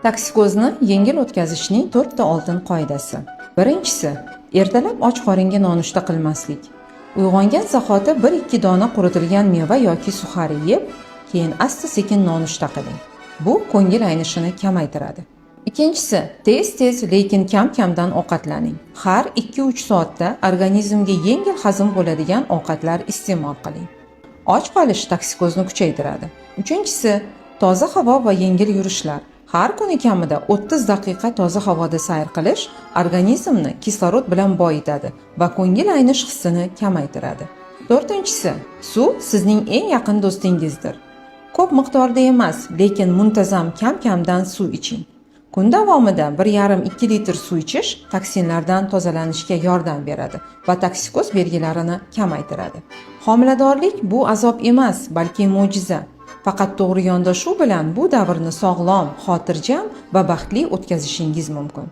Toksikozni yengil o'tkazishning 4 ta oltin qoidasi. Birinchisi, ertalab och qoringa nonushta qilmaslik. Uyg'ongan zahoti 1-2 dona quritilgan meva yoki suxari yeb, keyin asta-sekin nonushta qiling. Bu ko'ngil aynishini kamaytiradi. Ikkinchisi, tez-tez lekin kam-kamdan ovqatlaning. Har 2-3 soatda organizmga yengil hazm bo'ladigan ovqatlar iste'mol qiling. Och qolish toksikozni kuchaytiradi. Uchinchisi, toza havo va yengil yurishlar. Har kuni kamida 30 daqiqa toza havoda sayr qilish organizmni kislorod bilan boyitadi va ko'ngil aynish hissini kamaytiradi. To'rtinchisi, suv sizning eng yaqin do'stingizdir. Ko'p miqdorda emas, lekin muntazam kam-kamdan suv iching. Kun davomida 1,5-2 litr suv ichish toksinlardan tozalanishga yordam beradi va toksikoz belgilarini kamaytiradi. Homiladorlik bu azob emas, balki mo'jiza. Faqat to'g'ri yondashuv bilan bu davrni sog'lom, xotirjam va baxtli o'tkazishingiz mumkin.